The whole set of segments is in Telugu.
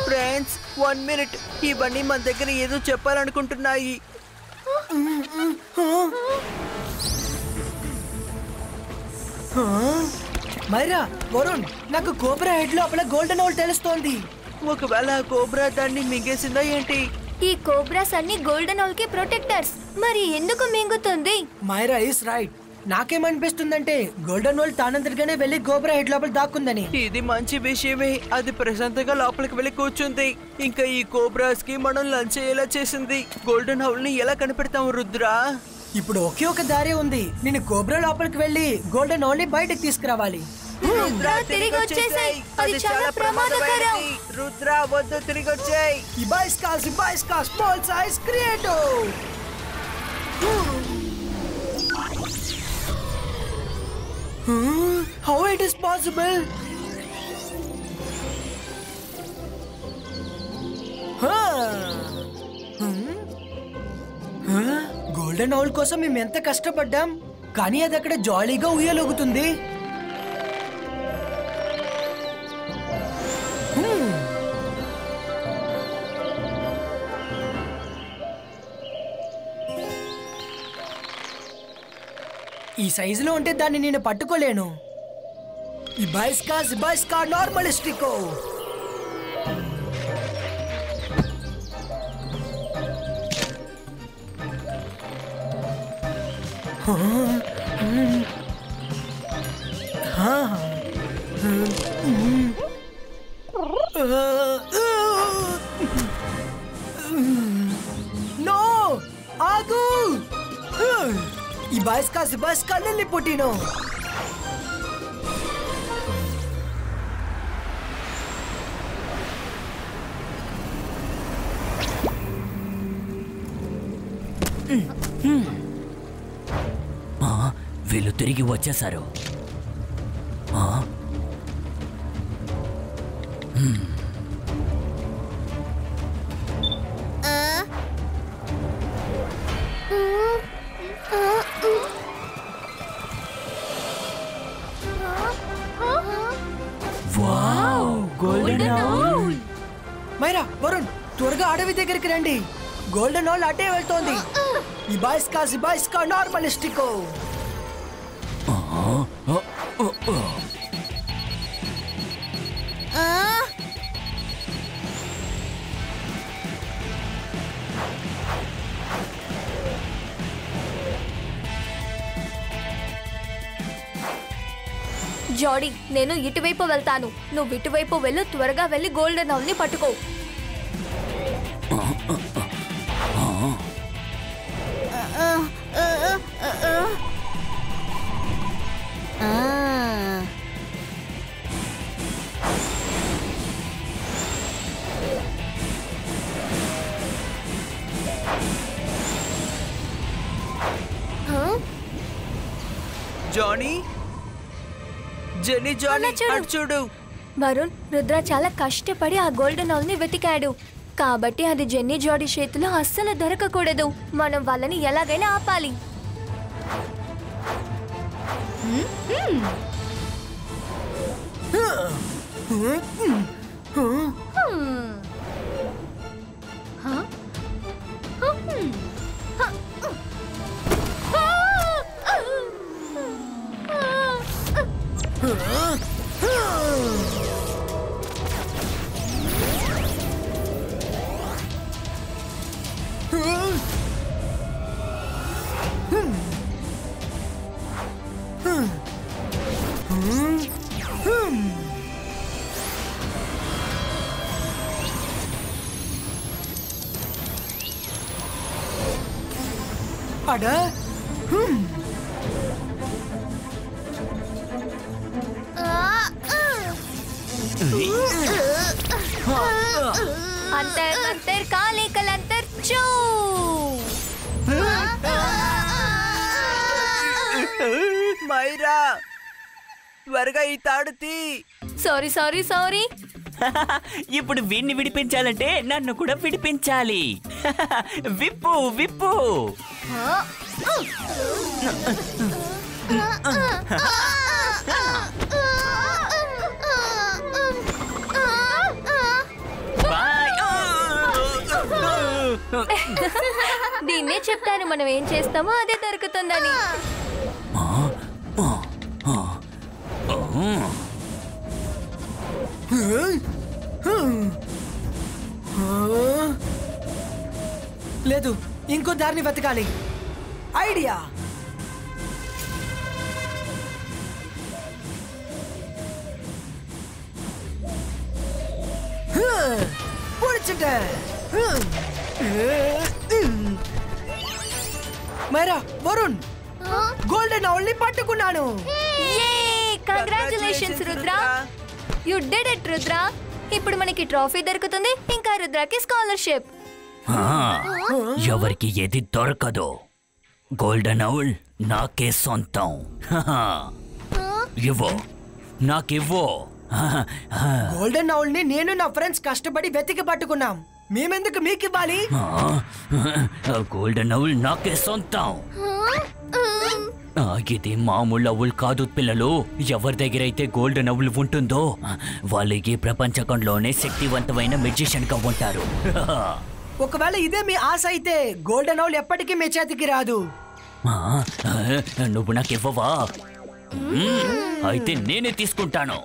ఫ్రెండ్స్ 1 మినిట్, ఇవన్నీ మన దగ్గర ఏదో చెప్పాలనుకుంటున్నాయి. మైరా, వరుణ్, నాకు కోబ్రా హెడ్ లోపల గోల్డెన్ ఓల్ తెలుస్తోంది. ఒకవేళ కోబ్రా దాన్ని మింగేసిందా ఏంటి? ఈ కోబ్రాస్ అన్ని గోల్డెన్ ఓల్ కి ప్రొటెక్టర్స్. మరి ఎందుకు మింగుతుంది? Myra is right. నాకేమనిపిస్తుందంటే గోల్డెన్ ఓల్ తానంతటిగానే వెళ్ళి కోబ్రా హెడ్ లోపల దాక్కుందని. ఇది మంచి విషయమే. అది ప్రశాంతంగా లోపలికి వెళ్ళి కూర్చుంది. ఇంకా ఈ కోబ్రాస్ కి మనం లంచ్ అయ్యేలా చేసింది. గోల్డెన్ హౌల్ ని ఎలా కనిపెడతాం రుద్రా? ఇప్పుడు ఒకే ఒక దారి ఉంది. నేను కోబ్రా లోపలికి వెళ్ళి గోల్డెన్ ఓల్ ని బయటకు తీసుకురావాలి. రుద్రా తిరిగి వచ్చేసాయి. అది చాలా ప్రమాదకరం. రుద్రా వద్దు, తిరిగి వచ్చేయ్. ఇబాయిస్కా స్మాల్ సైజ్ క్రియేటో. How it is possible? Golden owl కోసం మేము ఎంత కష్టపడ్డాం, కానీ అది అక్కడ జాలీగా ఉయ్యలుగుతుంది. ఈ సైజులో ఉంటే దాన్ని నేను పట్టుకోలేను. ఇబాయిస్కా నార్మలిస్టికో. నో, ఆగు. ఇబాయిస్కా లిల్లీ పుట్టినో. వీళ్ళు తిరిగి వచ్చేశారు. మైరా, వరుణ్, త్వరగా అడవి దగ్గరికి రండి. గోల్డెన్ ఓల్ అటే వెళ్తోంది. ఇబాయిస్కా నార్మలిస్టికో. జాడీ, నేను ఇటువైపు వెళ్తాను. నువ్వు ఇటువైపు వెళ్ళు. త్వరగా వెళ్ళి గోల్డెన్ ఔల్ ని పట్టుకో. జానీ, జానీ, అటు చూడు. వరుణ్, రుద్ర చాలా కష్టపడి ఆ గోల్డెన్ ఔల్ ని వెతికాడు. కాబట్టి అది జెన్నీ జాడీ చేతిలో అస్సలు దొరకకూడదు. మనం వాళ్ళని ఎలాగైనా ఆపాలి. అడా, अंतर मंतर काले कलंतर चू। మైరా, త్వరగా ఈ తాడు తీ. Sorry sorry sorry. ఇప్పుడు వీణ్ణి విడిపించాలంటే నన్ను కూడా విడిపించాలి. విప్పు విప్పు. దీన్నే చెప్తాను, మనం ఏం చేస్తామో అదే దొరుకుతుందని. లేదు, ఇంకో దారిని వెతకాలి. Idea! Myra, Varun, golden owl ని పట్టుకున్నాను. Congratulations Rudra, you did it Rudra. ఇప్పుడు మనకి ట్రోఫీ దొరుకుతుంది, ఇంకా రుద్రకి స్కాలర్షిప్. ఎవరికి ఏది దొరకదు. గోల్డెన్ ఔల్ నాకే సొంతం. ఇవ్వు, నాకివ్వు. గోల్డెన్ ఔల్ ని నేను నా ఫ్రెండ్స్ కష్టపడి వెతికి పట్టుకున్నాం. మేమెందుకు మీకు ఇవ్వాలి? గోల్డెన్ ఔల్ నాకే సొంతం. ఇది మామూలు ఔల్ కాదు పిల్లలు. ఎవరి దగ్గర అయితే గోల్డెన్ ఔల్ ఉంటుందో వాళ్ళకి ప్రపంచకంలోనే శక్తివంతమైన మెజిషియన్ గా ఉంటారు. ఒకవేళ ఇదే మీ ఆశ అయితే గోల్డెన్ ఔల్ ఎప్పటికీ మీ చేతికి రాదు. నువ్వు నాకు ఇవ్వవా? అయితే నేనే తీసుకుంటాను.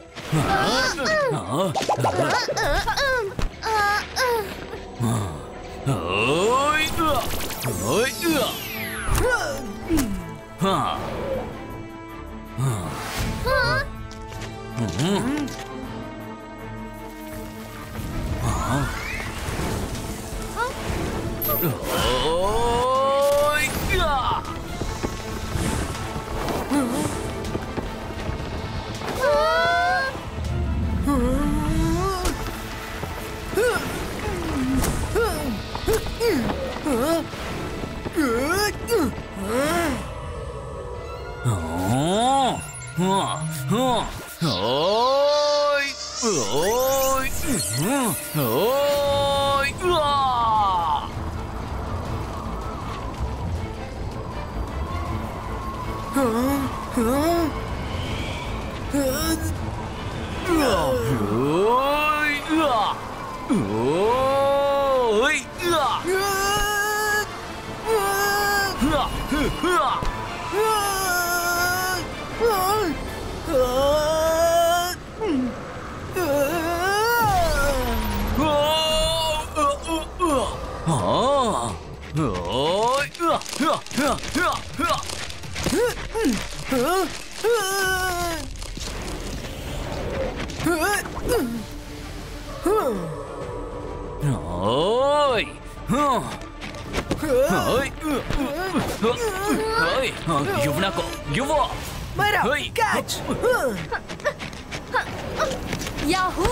యాహూ!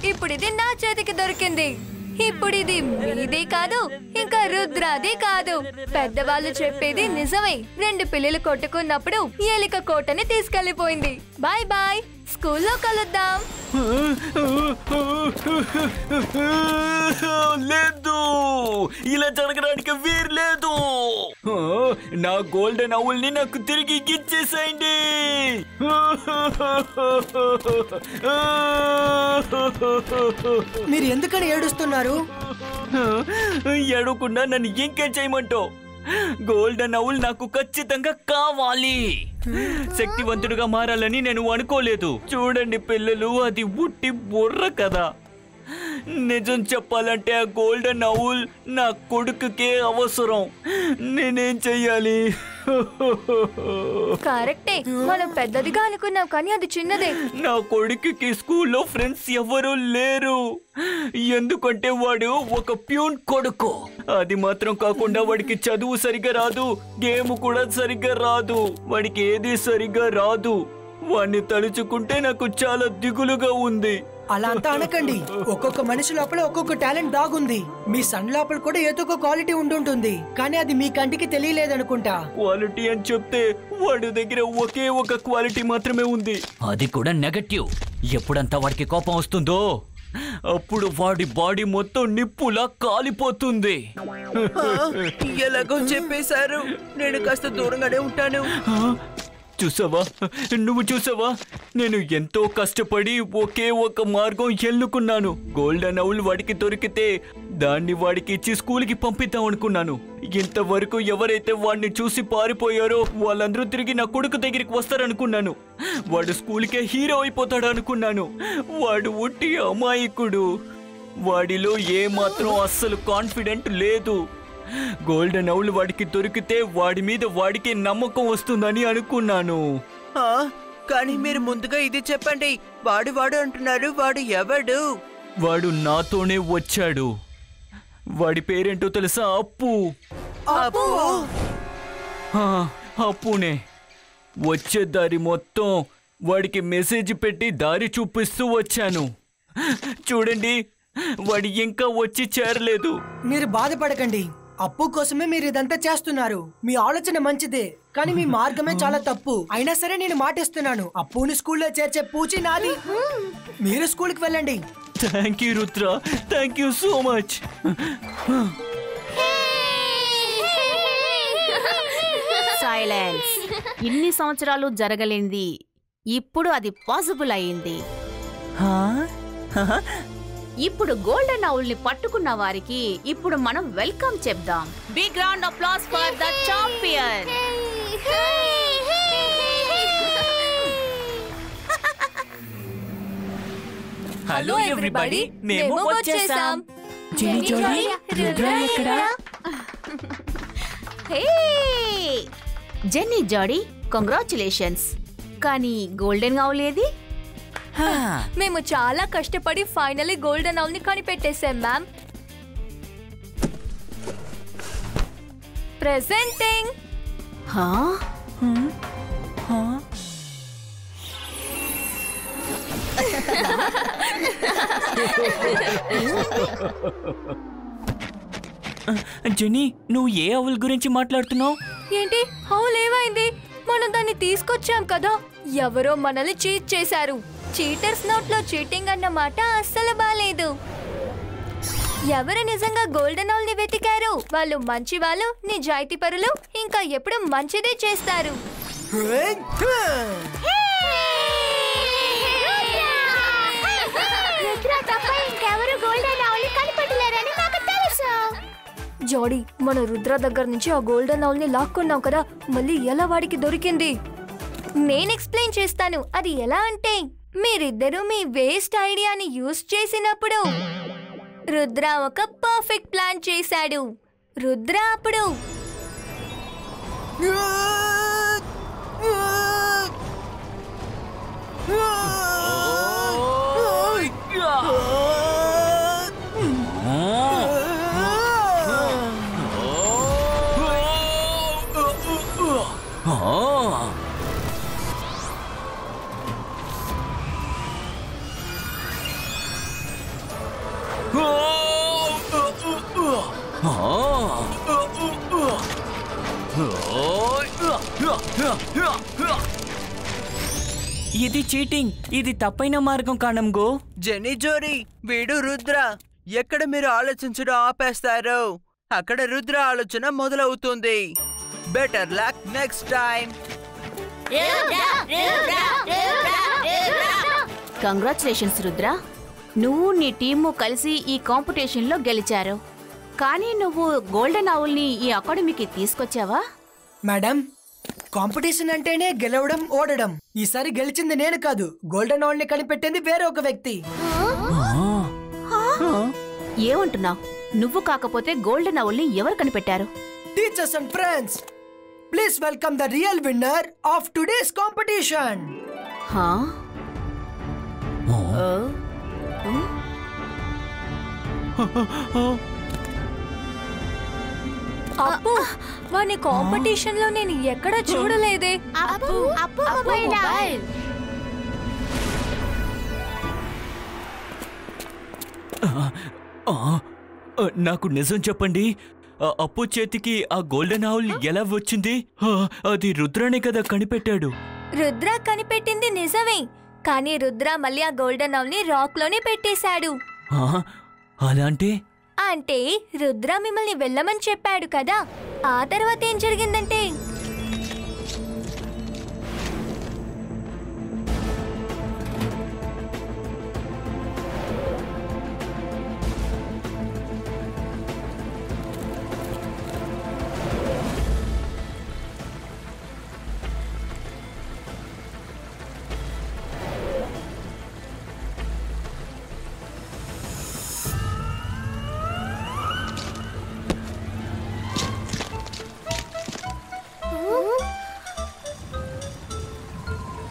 ఇప్పుడు ఇది నా చేతికి దొరికింది. ఇప్పుడు ఇది మీది కాదు, ఇంకా రుద్రాది కాదు. పెద్దవాళ్ళు చెప్పేది నిజమే. రెండు పిల్లలు కొట్టుకున్నప్పుడు ఏలిక కోటని తీసుకెళ్లిపోయింది. బాయ్ బాయ్, స్కూల్లో కలుద్దాం. లేదు, ఇలా జరగడానికి వీరు లేదు. నా గోల్డెన్ ఔల్ ని నాకు తిరిగి ఇచ్చేసేయండి. మీరు ఎందుకని ఏడుస్తున్నారు? ఏడవకుండా నన్ను ఇంకేం చేయమంటావు? గోల్డెన్ ఔల్ నాకు ఖచ్చితంగా కావాలి. శక్తివంతుడుగా మారాలని నేను అనుకోలేదు. చూడండి పిల్లలు, అది ఉట్టి బుర్ర కదా. నిజం చెప్పాలంటే ఆ గోల్డెన్ ఔల్ నా కొడుకుకే అవసరం. నేనేం చెయ్యాలి? కరెక్టే, మనం పెద్దదిగా అనుకున్నాం కానీ అది చిన్నదే. నా కొడుకుకి స్కూల్లో ఫ్రెండ్స్ ఎవరూ లేరు. ఎందుకంటే వాడు ఒక ప్యూన్ కొడుకు. అది మాత్రం కాకుండా వాడికి చదువు సరిగ్గా రాదు, గేమ్ కూడా సరిగ్గా రాదు. వాడికి ఏది సరిగ్గా రాదు. వాడిని తలుచుకుంటే నాకు చాలా దిగులుగా ఉంది. అలా అంతా అనకండి. ఒక్కొక్క మనిషి లోపల ఒక్కొక్క టాలెంట్ దాగుంది. మీ సన్ లోపల కూడా ఏదో ఒక క్వాలిటీ ఉండుంటుంది, కానీ అది మీ కంటికి తెలియలేదనుకుంటా. క్వాలిటీ అని చెప్తే వాడి దగ్గర ఒకే ఒక క్వాలిటీ మాత్రమే ఉంది, అది కూడా నెగటివ్. ఎప్పుడంతా వాడికి కోపం వస్తుందో అప్పుడు వాడి బాడీ మొత్తం నిప్పులా కాలిపోతుంది. ఎలాగో చెప్పేశారు, నేను కాస్త దూరంగానే ఉంటాను. చూసావా, నువ్వు చూసావా, నేను ఎంతో కష్టపడి ఒకే ఒక మార్గం ఎన్నుకున్నాను. గోల్డెన్ అవుల్ వాడికి దొరికితే దాన్ని వాడికి ఇచ్చి స్కూల్కి పంపిద్దాం అనుకున్నాను. ఇంతవరకు ఎవరైతే వాడిని చూసి పారిపోయారో వాళ్ళందరూ తిరిగి నా కొడుకు దగ్గరికి వస్తారనుకున్నాను. వాడు స్కూల్కే హీరో అయిపోతాడు అనుకున్నాను. వాడు ఉట్టి అమాయకుడు. వాడిలో ఏమాత్రం అస్సలు కాన్ఫిడెంట్ లేదు. గోల్డెన్ అవుల్ వాడికి దొరికితే వాడి మీద వాడికి నమ్మకం వస్తుందని అనుకున్నాను. కానీ మీరు ముందుగా ఇది చెప్పండి. వాడు అంటున్నారు, వాడు ఎవడు? వాడు నాతోనే వచ్చాడు. వాడి పేరేంటో తెలుసా? అప్పు. అప్పునే. వచ్చే దారి మొత్తం వాడికి మెసేజ్ పెట్టి దారి చూపిస్తూ వచ్చాను. చూడండి, వాడు ఇంకా వచ్చి చేరలేదు. మీరు బాధపడకండి. అప్పు కోసమే మీరు ఇదంతా చేస్తున్నారు. మీ ఆలోచన మంచిదే, కానీ మీ మార్గమే చాలా తప్పు. అయినా సరే నేను మాటిస్తున్నాను, అప్పుని స్కూల్లో చేర్చే పూచి నాది. మీరు స్కూల్కి వెళ్ళండి. Thank you Rudra, thank you so much. Silence. ఇన్ని సంవత్సరాలు జరగలేంది ఇప్పుడు అది పాసిబుల్ అయింది. ఇప్పుడు గోల్డెన్ అవుల్ ని పట్టుకున్న వారికి ఇప్పుడు మనం వెల్కమ్ చెప్దాం. Big round applause for the champion. Hello everybody, మేము వచ్చేసాం. Hey Jenny Jodie, congratulations. కానీ గోల్డెన్ అవుల్ ఏది? మేము చాలా కష్టపడి ఫైనల్లీ గోల్డెన్ అవుల్ ని కనిపెట్టేశాం మ్యామ్. ప్రెజెంటింగ్. జెనీ, నువ్వు ఏ అవుల్ గురించి మాట్లాడుతున్నావు? ఏంటి అవుల్ ఏమైంది? మనం దాన్ని తీసుకొచ్చాం కదా. ఎవరో మనల్ని చీట్ చేశారు. చీటర్స్ నోట్లో చీటింగ్ అన్న మాట అస్సలు బాలేదు. ఎవరు నిజంగా గోల్డెన్ అవుల్ ని వెతికారు? వాళ్ళు మంచి వాళ్ళు, నిజాయితీ పరులు, ఇంకా ఎప్పుడు మంచిదే చేస్తారు. జోడీ, మన రుద్ర దగ్గర నుంచి ఆ గోల్డెన్ అవుల్ ని లాక్కున్నాం కదా, మళ్ళీ ఎలా వాడికి దొరికింది? నేను ఎక్స్ప్లెయిన్ చేస్తాను. అది ఎలా అంటే, మీరిద్దరూ మీ వేస్ట్ ఐడియాని యూజ్ చేసినప్పుడు రుద్ర ఒక పర్ఫెక్ట్ ప్లాన్ చేశాడు. రుద్ర అప్పుడు ఇది చీటింగ్. ఇది తప్పైన మార్గం కానంగో. జెనీ జోరీ, వీడు రుద్ర. ఎక్కడ మీరు ఆలోచించడం ఆపేస్తారో అక్కడ రుద్ర ఆలోచన మొదలవుతుంది. Better luck next time. Congratulations Rudra, నువ్వు నీ టీము కలిసి ఈ కాంపిటీషన్ లో గెలిచారు. కానీ నువ్వు గోల్డెన్ అవుల్ ని ఈ అకాడమీకి తీసుకొచ్చావా? మేడం, కాంపిటీషన్ అంటేనే గెలవడం, ఓడడం. ఈసారి గెలిచింది నేను కాదు, గోల్డెన్ అవుల్ ని కనిపెట్టింది వేరే ఒక వ్యక్తి. ఏమంటున్నావు? నువ్వు కాకపోతే గోల్డెన్ అవుల్ ని ఎవరు కనిపెట్టారు? Teachers and friends, please welcome the real winner of today's competition. అప్పు, వాని కాంపిటీషన్ లో నేను ఎక్కడ చూడలేదే. నాకు నిజం చెప్పండి, అప్పు చేతికి ఆ గోల్డెన్ అవుల్ ఎలా వచ్చింది? అది రుద్రనే కదా కనిపెట్టాడు. రుద్ర కనిపెట్టింది నిజమే, కానీ రుద్ర మళ్ళీ ఆ గోల్డెన్ అవుల్ ని రాక్ లోనే పెట్టేశాడు. అలాంటి అంటే రుద్ర మిమ్మల్ని వెళ్ళమని చెప్పాడు కదా. ఆ తర్వాత ఏం జరిగిందంటే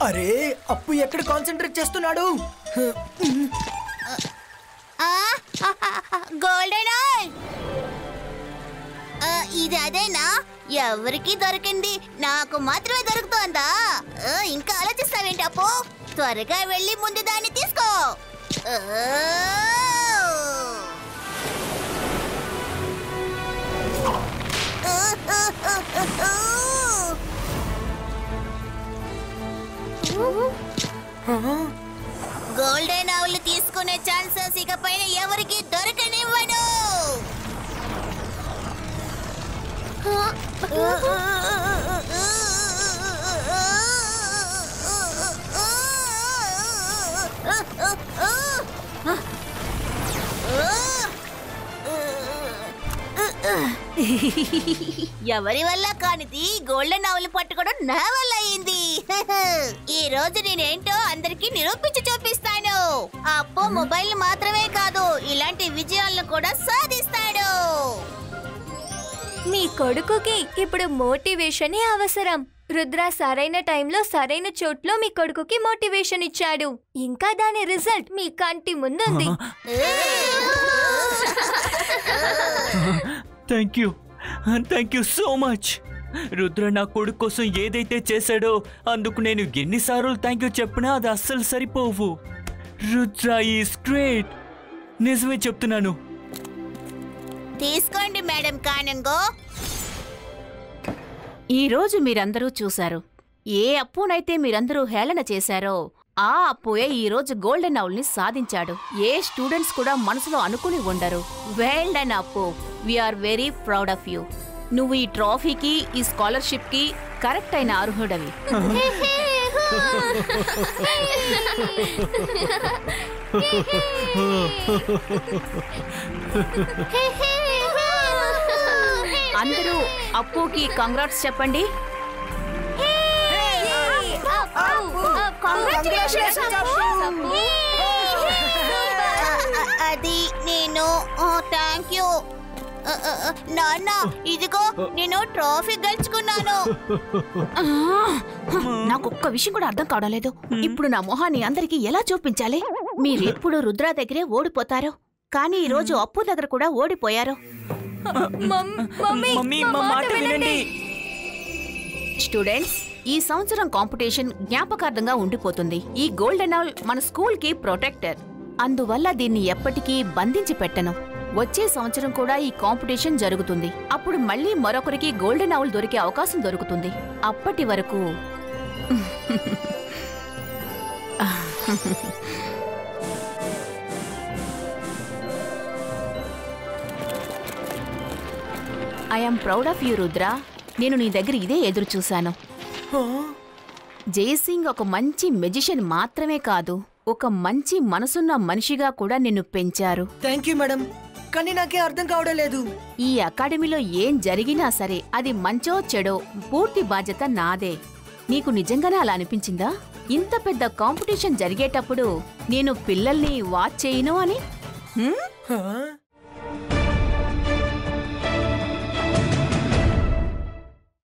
అరే అప్పు ఎక్కడ కాన్సంట్రేట్ చేస్తున్నాడు? గోల్డెన్ ఆయిల్ ఇది అదేనా? ఎవరికి దొరికింది, నాకు మాత్రమే దొరుకుతోందా? ఇంకా ఆలోచిస్తావేంటి అప్పు? త్వరగా వెళ్ళి ముందు దాన్ని తీసుకో. గోల్డెన్ ఆవులు తీసుకునే ఛాన్సెస్ ఇక పైన ఎవరికి దొరకనివ్వను. ఎవరి వల్ల కానిది గోల్డెన్ ఆవులు పట్టుకోవడం నా వల్ల అయింది. ఈ రోజు నేనేంటో అందరికి నిరూపించి చూపిస్తాను. అప్పు మొబైల్ మాత్రమే కాదు, ఇలాంటి విజయాలను కూడా సాధిస్తాడు. మీ కొడుకుకి ఇప్పుడు మోటివేషన్ అవసరం. రుద్ర సరైన టైంలో సరైన చోట్లో మీ కొడుకుకి మోటివేషన్ ఇచ్చాడు. ఇంకా దాని రిజల్ట్ మీ కంటి ముందుంది. Thank you so much. Rudra నా కొడుకు కోసం ఏదైతే చేశాడో అందుకు నేను ఎన్నిసార్లు థ్యాంక్ యూ చెప్పినా అది అస్సలు సరిపోవు. రుద్ర ఈస్ గ్రేట్, నిజమే చెప్తున్నాను. తీసుకోండి మేడం కానంగో. ఈ రోజు మీరందరూ చూశారు. ఏ అప్పునైతే మీరందరూ హేళన చేశారో ఆ అప్పుయే ఈ రోజు గోల్డెన్ ఆవుల్ని సాధించాడు. ఏ స్టూడెంట్స్ కూడా మనసులో అనుకుని ఉండరు. Well done Appu, we are very proud of you. నువ్వు ఈ ట్రాఫీకి, ఈ స్కాలర్షిప్ కి కరెక్ట్ అయిన అర్హుడవి. అందరూ అప్పుకి కంగ్రాట్స్ చెప్పండి. అది నేను థ్యాంక్ యూ నాన్న. ఇదిగో నేను ట్రోఫీ గెలుచుకున్నాను. నాకు ఒక్క విషయం కూడా అర్థం కావడం లేదు. ఇప్పుడు నా మొహాన్ని అందరికి ఎలా చూపించాలి? మీరెప్పుడు రుద్ర దగ్గరే ఓడిపోతారు, కానీ ఈ రోజు అప్పు దగ్గర కూడా ఓడిపోయారు. మమ్మీ మా మాట వినండి. స్టూడెంట్స్, ఈ సంవత్సరం కాంపిటీషన్ జ్ఞాపకార్థంగా ఉండిపోతుంది. ఈ గోల్డెన్ ఆవుల్ మన స్కూల్ కి ప్రొటెక్టర్, అందువల్ల దీన్ని ఎప్పటికీ బంధించి పెట్టను. వచ్చే సంవత్సరం కూడా ఈ కాంపిటీషన్ జరుగుతుంది. అప్పుడు మళ్ళీ మరొకరికి గోల్డెన్ ఆవుల్ దొరికే అవకాశం దొరుకుతుంది. అప్పటి వరకు I'm proud of you Rudra. నేను నీ దగ్గర ఇదే ఎదురు చూశాను. జయసింగ్ ఒక మంచి మెజిషియన్ మాత్రమే కాదు, ఒక మంచి మనసున్న మనిషిగా కూడా నిన్ను పెంచారు. థ్యాంక్ యూ మేడం, కానీ నాకే అర్థం కావడం లేదు. ఈ అకాడమీలో ఏం జరిగినా సరే అది మంచో చెడో పూర్తి బాధ్యత నాదే. నీకు నిజంగానే అలా అనిపించిందా? ఇంత పెద్ద కాంపిటీషన్ జరిగేటప్పుడు నేను పిల్లల్ని వాచ్ చేయను అని?